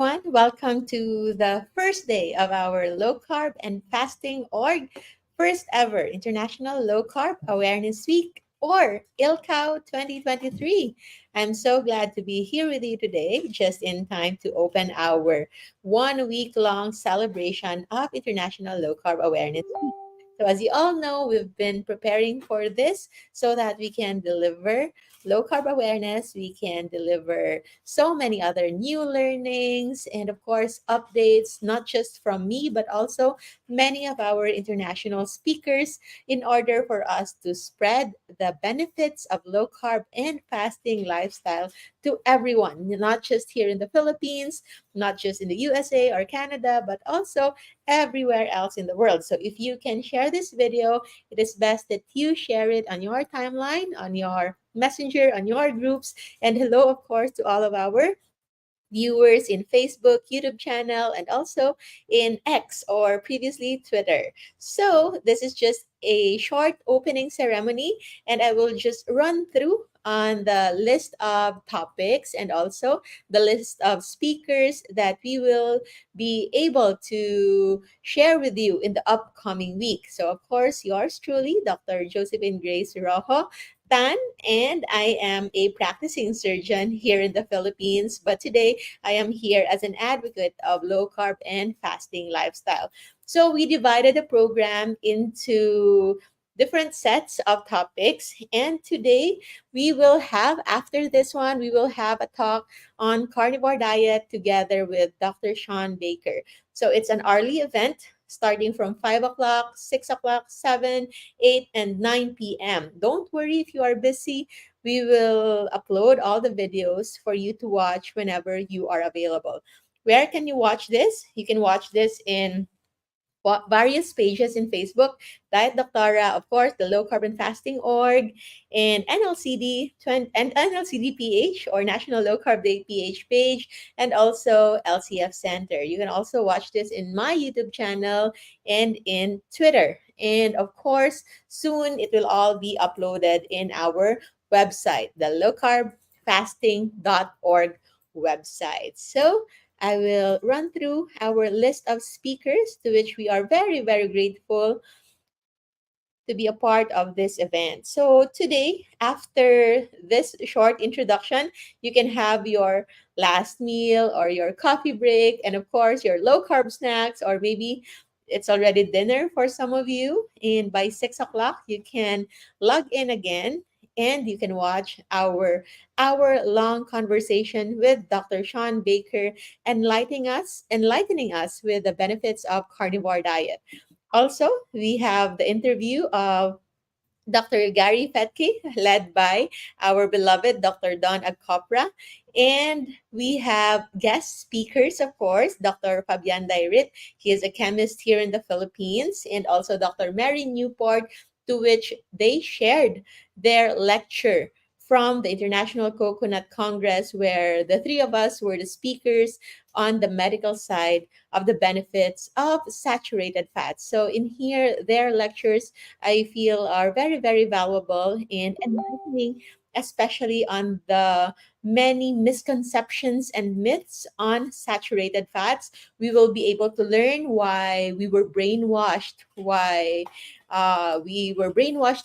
everyone. Welcome to the first day of our Low Carb and Fasting Org first ever International Low Carb Awareness Week or ILCAO 2023. I'm so glad to be here with you today, just in time to open our 1 week long celebration of International Low Carb Awareness Week. So, as you all know, we've been preparing for this so that we can deliver low carb awareness, we can deliver so many other new learnings and, of course, updates, not just from me, but also many of our international speakers in order for us to spread the benefits of low carb and fasting lifestyle to everyone, not just here in the Philippines, not just in the USA or Canada, but also everywhere else in the world. So if you can share this video, it is best that you share it on your timeline, on your messenger, on your groups. And hello, of course, to all of our viewers in Facebook, YouTube channel, and also in X or previously Twitter. So this is just a short opening ceremony, and I will just run through on the list of topics and also the list of speakers that we will be able to share with you in the upcoming week. So of course, yours truly, Dr. Josephine Grace Rojo Tan, and I am a practicing surgeon here in the Philippines. But today I am here as an advocate of low carb and fasting lifestyle. So we divided the program into different sets of topics. And today we will have, after this one, we will have a talk on carnivore diet together with Dr. Sean Baker. So it's an early event starting from 5 o'clock, 6 o'clock, 7, 8, and 9 p.m. Don't worry if you are busy. We will upload all the videos for you to watch whenever you are available. Where can you watch this? You can watch this in various pages in Facebook, Diet Doctora, of course, the Low Carbon Fasting Org, and NLCD and NLCD or National Low Carb Day PH page, and also LCF Center. You can also watch this in my YouTube channel and in Twitter. And of course, soon it will all be uploaded in our website, the lowcarbfasting.org website. So I will run through our list of speakers to which we are very, very grateful to be a part of this event. So today, after this short introduction, you can have your last meal or your coffee break, and of course, your low carb snacks, or maybe it's already dinner for some of you. And by 6 o'clock, you can log in again and you can watch our hour long conversation with Dr. Sean Baker, enlightening us with the benefits of carnivore diet. Also, we have the interview of Dr. Gary Fetke, led by our beloved Dr. Don Agcopra. And we have guest speakers, of course, Dr. Fabian Dairit. He is a chemist here in the Philippines, and also Dr. Mary Newport, to which they shared their lecture from the International Coconut Congress, where the three of us were the speakers on the medical side of the benefits of saturated fats. So, in here, their lectures I feel are very, very valuable and enlightening, especially on the many misconceptions and myths on saturated fats. We will be able to learn why we were brainwashed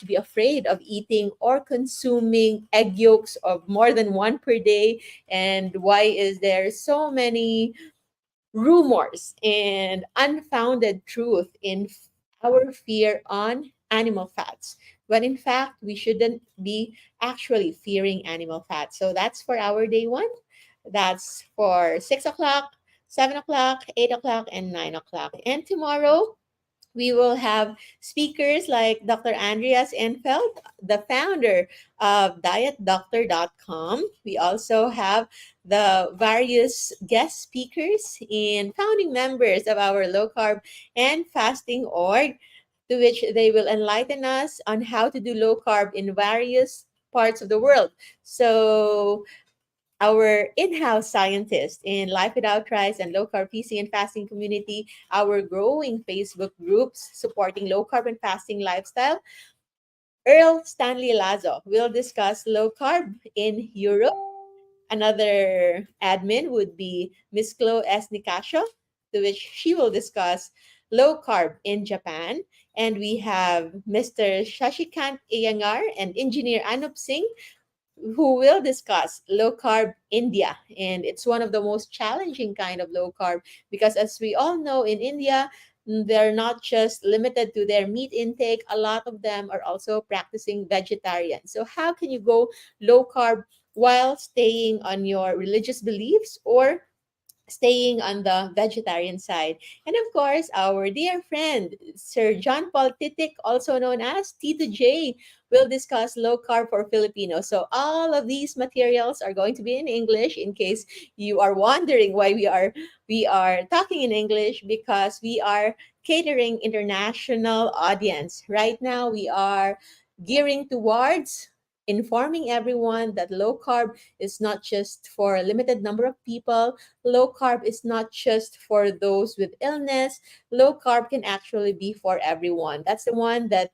to be afraid of eating or consuming egg yolks of more than one per day, and why is there so many rumors and unfounded truth in our fear on animal fats, when in fact we shouldn't be actually fearing animal fats. So that's for our day one. That's for 6 o'clock, 7 o'clock, 8 o'clock, and 9 o'clock. And tomorrow, we will have speakers like Dr. Andreas Enfeld, the founder of dietdoctor.com. We also have the various guest speakers and founding members of our low carb and fasting org, to which they will enlighten us on how to do low carb in various parts of the world. So our in-house scientist in Life Without Rice and Low Carb PC and Fasting Community, our growing Facebook groups supporting low carb and fasting lifestyle, Earl Stanley Lazo will discuss low carb in Europe, Another admin would be Miss Chloe S. Nicasio, to which she will discuss low carb in Japan. And we have Mr. Shashikant Iyengar and engineer Anup Singh, who will discuss low carb India. And it's one of the most challenging kind of low carb because, as we all know, in India, they're not just limited to their meat intake. A lot of them are also practicing vegetarian. So, how can you go low carb while staying on your religious beliefs or staying on the vegetarian side? And of course, our dear friend, Sir John Paul Titik, also known as Tito J, will discuss low carb for Filipinos. So all of these materials are going to be in English in case you are wondering why we are talking in English, because we are catering international audience. Right now we are gearing towards informing everyone that low carb is not just for a limited number of people. Low carb is not just for those with illness. Low carb can actually be for everyone. That's the one that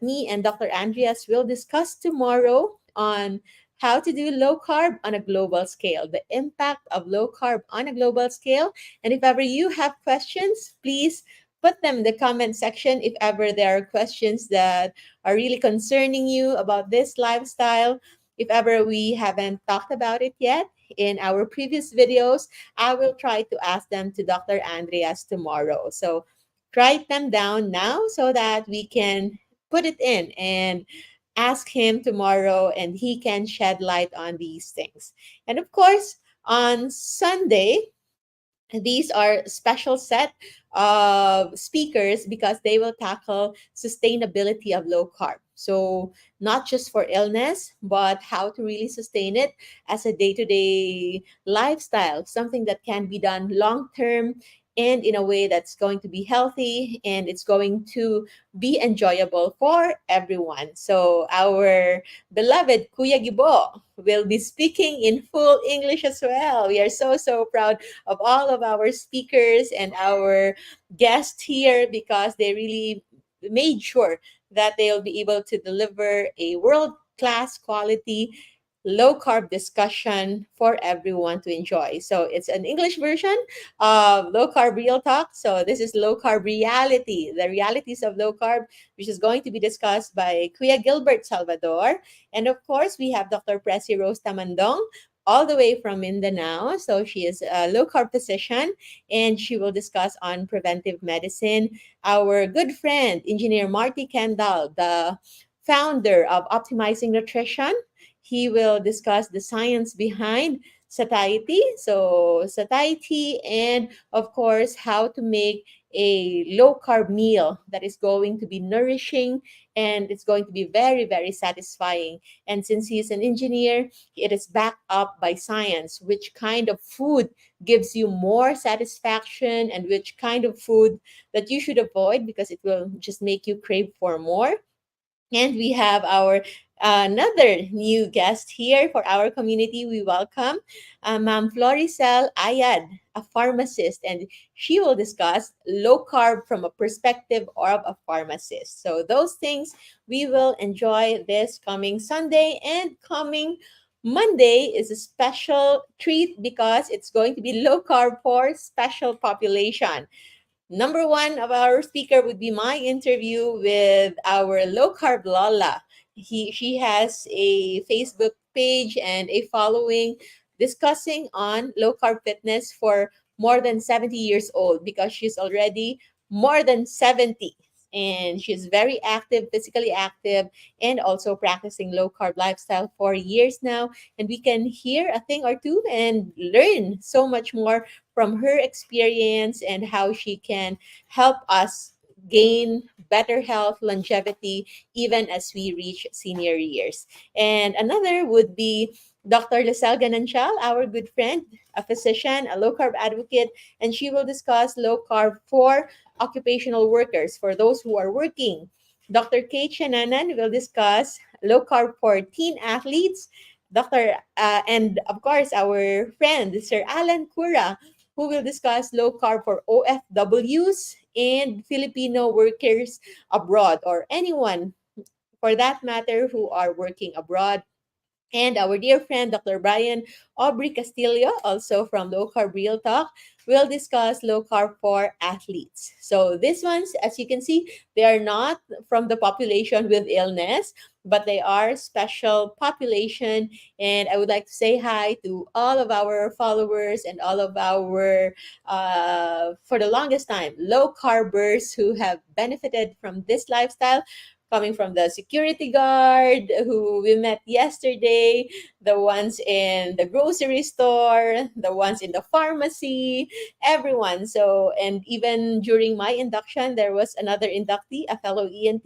me and Dr. Andreas will discuss tomorrow on how to do low carb on a global scale, the impact of low carb on a global scale. And if ever you have questions, please put them in the comment section. If ever there are questions that are really concerning you about this lifestyle, if ever we haven't talked about it yet in our previous videos, I will try to ask them to Dr. Andreas tomorrow. So write them down now so that we can put it in and ask him tomorrow and he can shed light on these things. And of course, on Sunday, these are special set of speakers because they will tackle sustainability of low carb. So not just for illness, but how to really sustain it as a day-to-day lifestyle, something that can be done long term and in a way that's going to be healthy and it's going to be enjoyable for everyone. So our beloved Kuya Gibo will be speaking in full English as well. We are so proud of all of our speakers and our guests here because they really made sure that they'll be able to deliver a world class quality low carb discussion for everyone to enjoy. So it's an English version of low carb real talk. So this is low carb reality, the realities of low carb, which is going to be discussed by Kuya Gilbert Salvador. And of course, we have Dr. Presi Rose Tamandong all the way from Mindanao. So she is a low carb physician and she will discuss on preventive medicine. Our good friend, Engineer Marty Kendall, the founder of Optimizing Nutrition, he will discuss the science behind satiety. So satiety and of course how to make a low carb meal that is going to be nourishing and it's going to be very satisfying. And since he is an engineer, it is backed up by science, which kind of food gives you more satisfaction and which kind of food that you should avoid because it will just make you crave for more. And we have our another new guest here for our community. We welcome Ma'am Floricel Ayad, a pharmacist, and she will discuss low carb from a perspective of a pharmacist. So those things we will enjoy this coming Sunday, and coming Monday is a special treat because it's going to be low carb for special population. Number one of our speaker would be my interview with our low carb Lola. She has a Facebook page and a following discussing on low carb fitness for more than 70 years old because she's already more than 70 and she's very active, physically active, and also practicing low carb lifestyle for years now. And we can hear a thing or two and learn so much more from her experience and how she can help us gain better health, longevity, even as we reach senior years. And another would be Dr. Lisel Gananchal, our good friend, a physician, a low carb advocate, and she will discuss low carb for occupational workers, for those who are working. Dr. Kate Shananan will discuss low carb for teen athletes. And of course, our friend, Sir Alan Cura, who will discuss low carb for OFWs and Filipino workers abroad or anyone for that matter who are working abroad And our dear friend, Dr. Brian Aubrey Castillo, also from Low Carb Real Talk, will discuss low carb for athletes. So these ones, as you can see, they are not from the population with illness, but they are special population. And I would like to say hi to all of our followers and all of our, for the longest time, low carbers who have benefited from this lifestyle, coming from the security guard who we met yesterday, the ones in the grocery store, the ones in the pharmacy, everyone. So, and even during my induction, there was another inductee, a fellow ENT,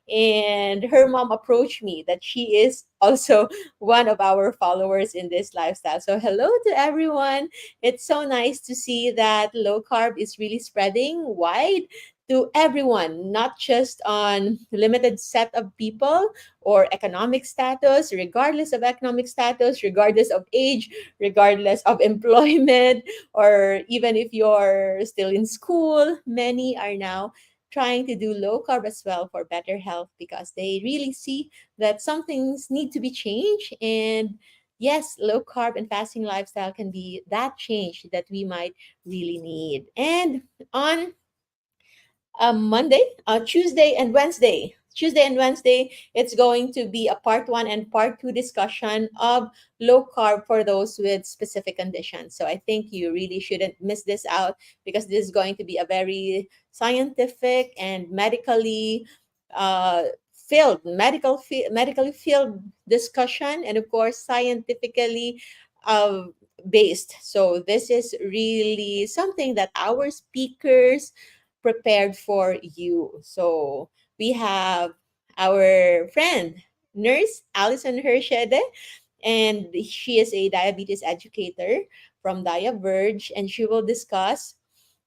and her mom approached me that she is also one of our followers in this lifestyle. So, hello to everyone. It's so nice to see that low carb is really spreading wide to everyone, not just on limited set of people or economic status, regardless of economic status, regardless of age, regardless of employment, or even if you're still in school. Many are now trying to do low carb as well for better health because they really see that some things need to be changed. And yes, low carb and fasting lifestyle can be that change that we might really need. And on Monday, Tuesday, and Wednesday. Tuesday and Wednesday, it's going to be a part one and part two discussion of low carb for those with specific conditions. So I think you really shouldn't miss this out because this is going to be a very scientific and uh, medically filled discussion, and of course scientifically uh, based. So this is really something that our speakers prepared for you. So we have our friend, Nurse Alison Hershede, and she is a diabetes educator from DiaVerge, and she will discuss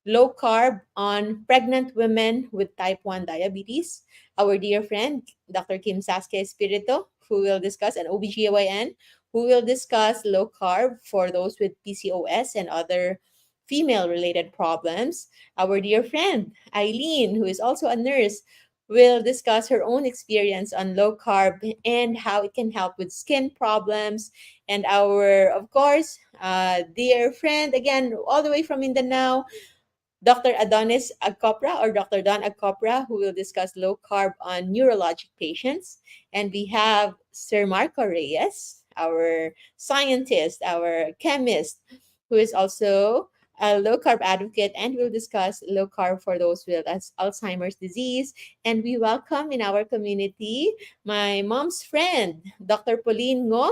low carb on pregnant women with type 1 diabetes. Our dear friend, Dr. Kim Saskia Espirito, who will discuss an OBGYN, who will discuss low carb for those with PCOS and other female related problems. Our dear friend, Eileen, who is also a nurse, will discuss her own experience on low carb and how it can help with skin problems. And our, of course, dear friend, again, all the way from Mindanao, Dr. Adonis Agcopra or Dr. Don Agcopra, who will discuss low carb on neurologic patients. And we have Sir Marco Reyes, our scientist, our chemist, who is also a low carb advocate and will discuss low carb for those with Alzheimer's disease. And we welcome in our community my mom's friend, Dr. Pauline Ngo.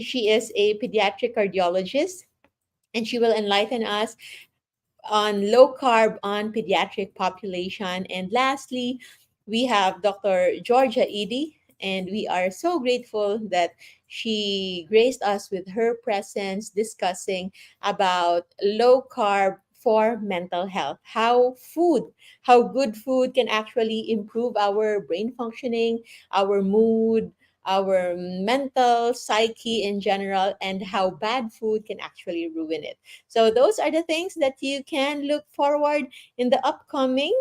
She is a pediatric cardiologist and she will enlighten us on low carb on pediatric population. And lastly, we have Dr. Georgia Edie, and we are so grateful that she graced us with her presence discussing about low carb for mental health, how good food can actually improve our brain functioning, our mood, our mental psyche in general, and how bad food can actually ruin it. So those are the things that you can look forward in the upcoming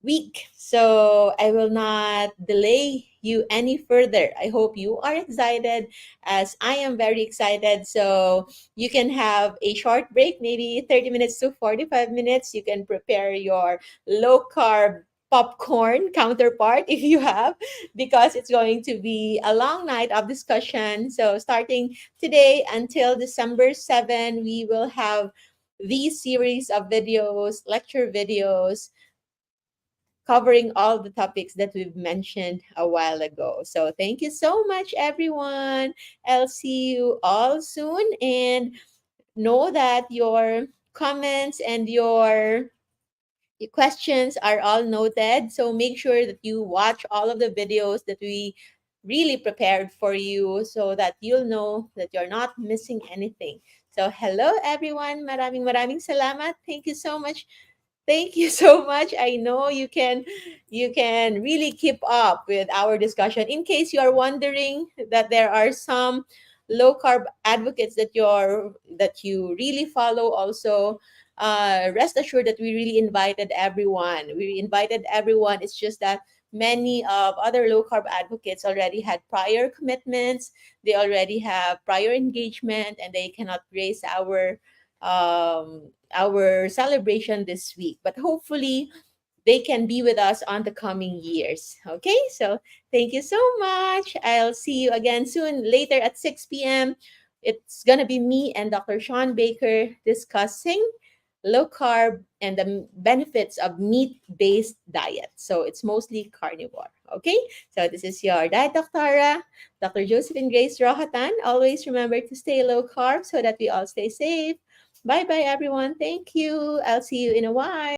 week. So I will not delay you any further. I hope you are excited as I am very excited. So you can have a short break, maybe 30 minutes to 45 minutes. You can prepare your low carb popcorn counterpart if you have, because it's going to be a long night of discussion. So starting today until December 7, we will have these series of videos, lecture videos, covering all the topics that we've mentioned a while ago. So thank you so much, everyone. I'll see you all soon. And know that your comments and your questions are all noted. So make sure that you watch all of the videos that we really prepared for you so that you'll know that you're not missing anything. So hello everyone. Maraming salamat. Thank you so much. Thank you so much. I know you can really keep up with our discussion. In case you are wondering that there are some low carb advocates that you really follow also, rest assured that we really invited everyone. We invited everyone. It's just that many of other low carb advocates already had prior commitments, they already have prior engagement, and they cannot grace our celebration this week. But hopefully they can be with us on the coming years. Okay, so thank you so much. I'll see you again soon, later at 6 p.m. It's going to be me and Dr. Sean Baker discussing low carb and the benefits of meat based diet. So it's mostly carnivore. Okay, so this is your Diet Doctora, Dr. Josephine Grace Rohatan. Always remember to stay low carb so that we all stay safe. Bye bye, everyone. Thank you. I'll see you in a while.